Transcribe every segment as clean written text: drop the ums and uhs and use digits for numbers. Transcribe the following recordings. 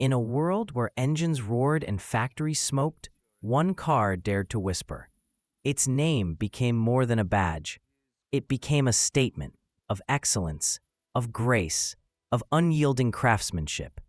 In a world where engines roared and factories smoked, one car dared to whisper. Its name became more than a badge. It became a statement of excellence, of grace, of unyielding craftsmanship.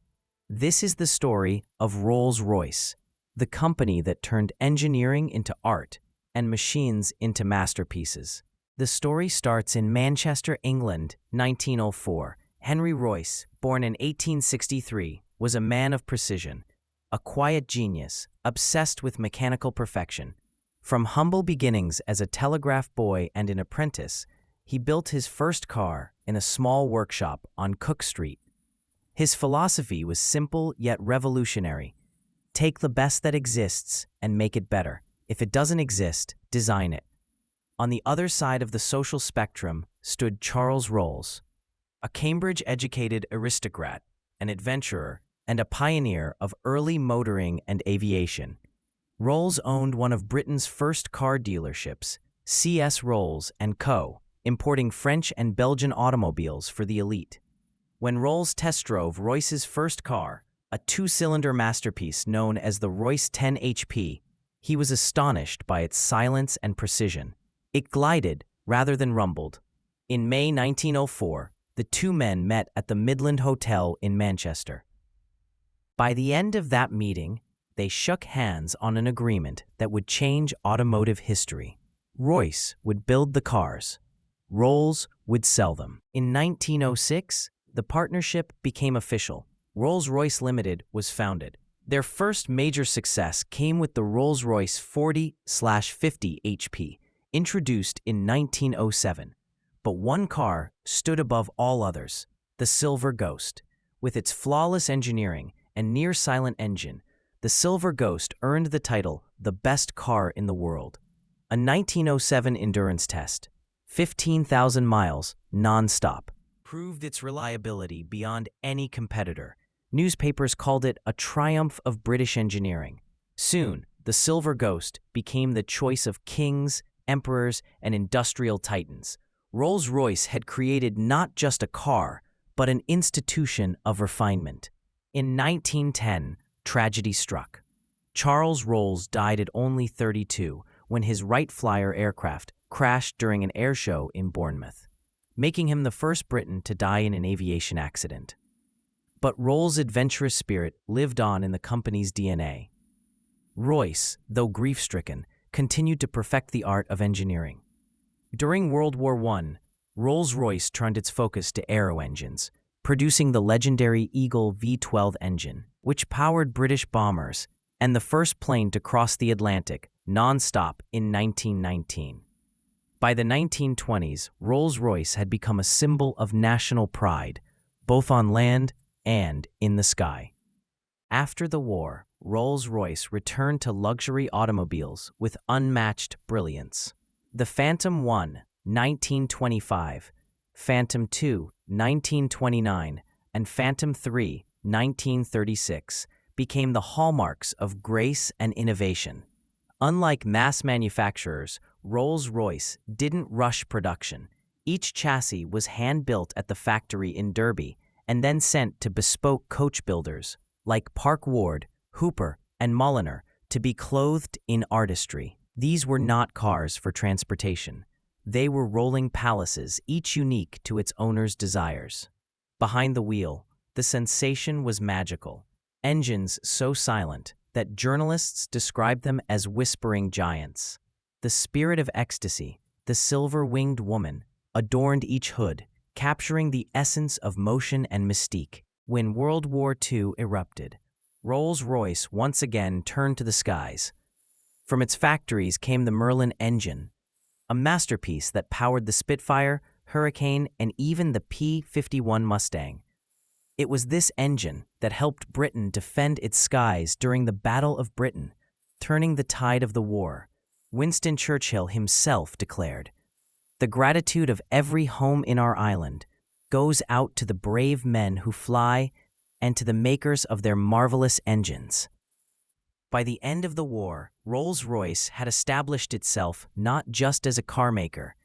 This is the story of Rolls-Royce, the company that turned engineering into art and machines into masterpieces. The story starts in Manchester, England, 1904. Henry Royce, born in 1863, was a man of precision, a quiet genius, obsessed with mechanical perfection. From humble beginnings as a telegraph boy and an apprentice, he built his first car in a small workshop on Cook Street. His philosophy was simple yet revolutionary. Take the best that exists and make it better. If it doesn't exist, design it. On the other side of the social spectrum stood Charles Rolls, a Cambridge-educated aristocrat, an adventurer, and a pioneer of early motoring and aviation. Rolls owned one of Britain's first car dealerships, C.S. Rolls & Co., importing French and Belgian automobiles for the elite. When Rolls test drove Royce's first car, a two-cylinder masterpiece known as the Royce 10 HP, he was astonished by its silence and precision. It glided rather than rumbled. In May 1904, the two men met at the Midland Hotel in Manchester. By the end of that meeting, they shook hands on an agreement that would change automotive history. Royce would build the cars. Rolls would sell them. In 1906, the partnership became official. Rolls-Royce Limited was founded. Their first major success came with the Rolls-Royce 40/50 HP, introduced in 1907. But one car stood above all others, the Silver Ghost. With its flawless engineering and near-silent engine, the Silver Ghost earned the title the best car in the world. A 1907 endurance test, 15,000 miles, non-stop, proved its reliability beyond any competitor. Newspapers called it a triumph of British engineering. Soon, the Silver Ghost became the choice of kings, emperors, and industrial titans. Rolls-Royce had created not just a car, but an institution of refinement. In 1910, tragedy struck. Charles Rolls died at only 32 when his Wright Flyer aircraft crashed during an air show in Bournemouth, making him the first Briton to die in an aviation accident. But Rolls' adventurous spirit lived on in the company's DNA. Royce, though grief-stricken, continued to perfect the art of engineering. During World War I, Rolls-Royce turned its focus to aero engines, producing the legendary Eagle V12 engine, which powered British bombers, and the first plane to cross the Atlantic non-stop in 1919. By the 1920s, Rolls-Royce had become a symbol of national pride, both on land and in the sky. After the war, Rolls-Royce returned to luxury automobiles with unmatched brilliance. The Phantom 1, 1925, Phantom 2, 1929, and Phantom 3, 1936, became the hallmarks of grace and innovation. Unlike mass manufacturers, Rolls-Royce didn't rush production. Each chassis was hand-built at the factory in Derby and then sent to bespoke coach builders like Park Ward, Hooper, and Mulliner to be clothed in artistry. These were not cars for transportation. They were rolling palaces, each unique to its owner's desires. Behind the wheel, the sensation was magical. Engines so silent that journalists described them as whispering giants. The Spirit of Ecstasy, the silver-winged woman, adorned each hood, capturing the essence of motion and mystique. When World War II erupted, Rolls-Royce once again turned to the skies. From its factories came the Merlin engine, a masterpiece that powered the Spitfire, Hurricane, and even the P-51 Mustang. It was this engine that helped Britain defend its skies during the Battle of Britain, turning the tide of the war. Winston Churchill himself declared, "The gratitude of every home in our island goes out to the brave men who fly and to the makers of their marvelous engines." By the end of the war, Rolls-Royce had established itself not just as a car maker,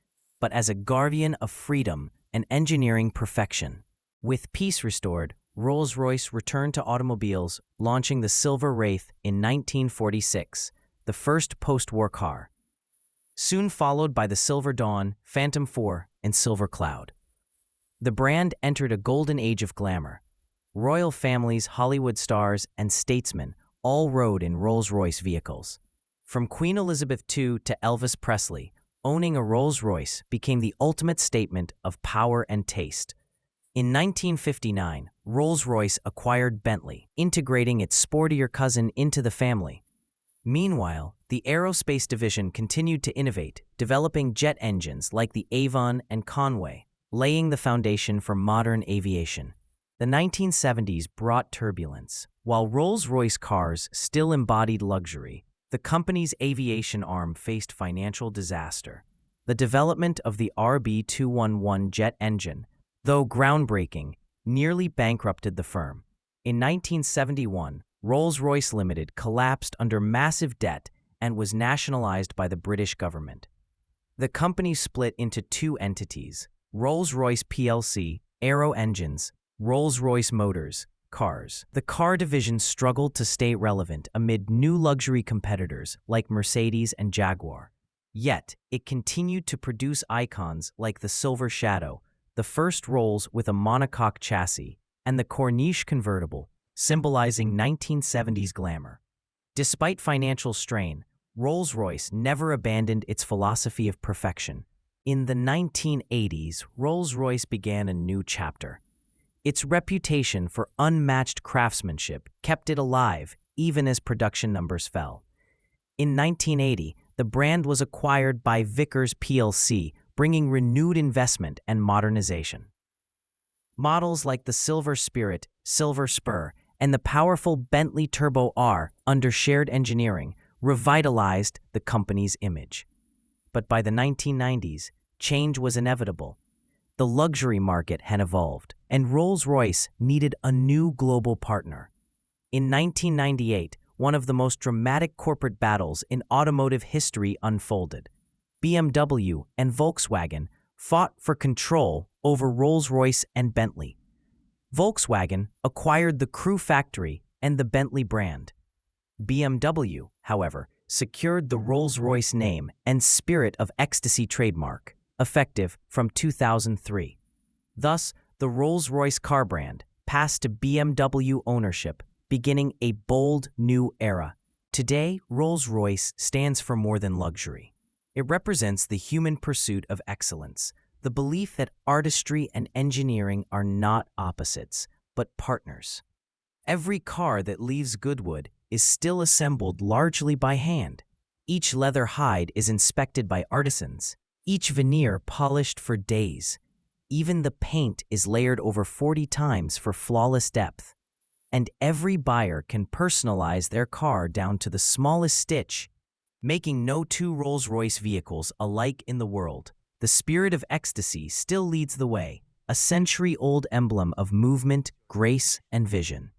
but as a guardian of freedom and engineering perfection. With peace restored, Rolls-Royce returned to automobiles, launching the Silver Wraith in 1946, the first post-war car, soon followed by the Silver Dawn, Phantom 4, and Silver Cloud. The brand entered a golden age of glamour. Royal families, Hollywood stars, and statesmen all rode in Rolls-Royce vehicles. From Queen Elizabeth II to Elvis Presley, owning a Rolls-Royce became the ultimate statement of power and taste. In 1959, Rolls-Royce acquired Bentley, integrating its sportier cousin into the family. Meanwhile, the aerospace division continued to innovate, developing jet engines like the Avon and Conway, laying the foundation for modern aviation. The 1970s brought turbulence. While Rolls-Royce cars still embodied luxury, the company's aviation arm faced financial disaster. The development of the RB211 jet engine, though groundbreaking, nearly bankrupted the firm. In 1971, Rolls-Royce Limited collapsed under massive debt and was nationalized by the British government. The company split into two entities: Rolls-Royce plc, Aero Engines, Rolls-Royce Motors, Cars. The car division struggled to stay relevant amid new luxury competitors like Mercedes and Jaguar. Yet, it continued to produce icons like the Silver Shadow, the first Rolls with a monocoque chassis, and the Corniche convertible, symbolizing 1970s glamour. Despite financial strain, Rolls-Royce never abandoned its philosophy of perfection. In the 1980s, Rolls-Royce began a new chapter. Its reputation for unmatched craftsmanship kept it alive even as production numbers fell. In 1980, the brand was acquired by Vickers plc, bringing renewed investment and modernization. Models like the Silver Spirit, Silver Spur, and the powerful Bentley Turbo R under shared engineering revitalized the company's image. But by the 1990s, change was inevitable. The luxury market had evolved, and Rolls-Royce needed a new global partner. In 1998, one of the most dramatic corporate battles in automotive history unfolded. BMW and Volkswagen fought for control over Rolls-Royce and Bentley. Volkswagen acquired the Crewe factory and the Bentley brand. BMW, however, secured the Rolls-Royce name and Spirit of Ecstasy trademark, effective from 2003. Thus, the Rolls-Royce car brand passed to BMW ownership, beginning a bold new era. Today, Rolls-Royce stands for more than luxury. It represents the human pursuit of excellence, the belief that artistry and engineering are not opposites, but partners. Every car that leaves Goodwood is still assembled largely by hand. Each leather hide is inspected by artisans, each veneer polished for days. Even the paint is layered over 40 times for flawless depth. And every buyer can personalize their car down to the smallest stitch, making no two Rolls-Royce vehicles alike in the world. The Spirit of Ecstasy still leads the way, a century-old emblem of movement, grace, and vision.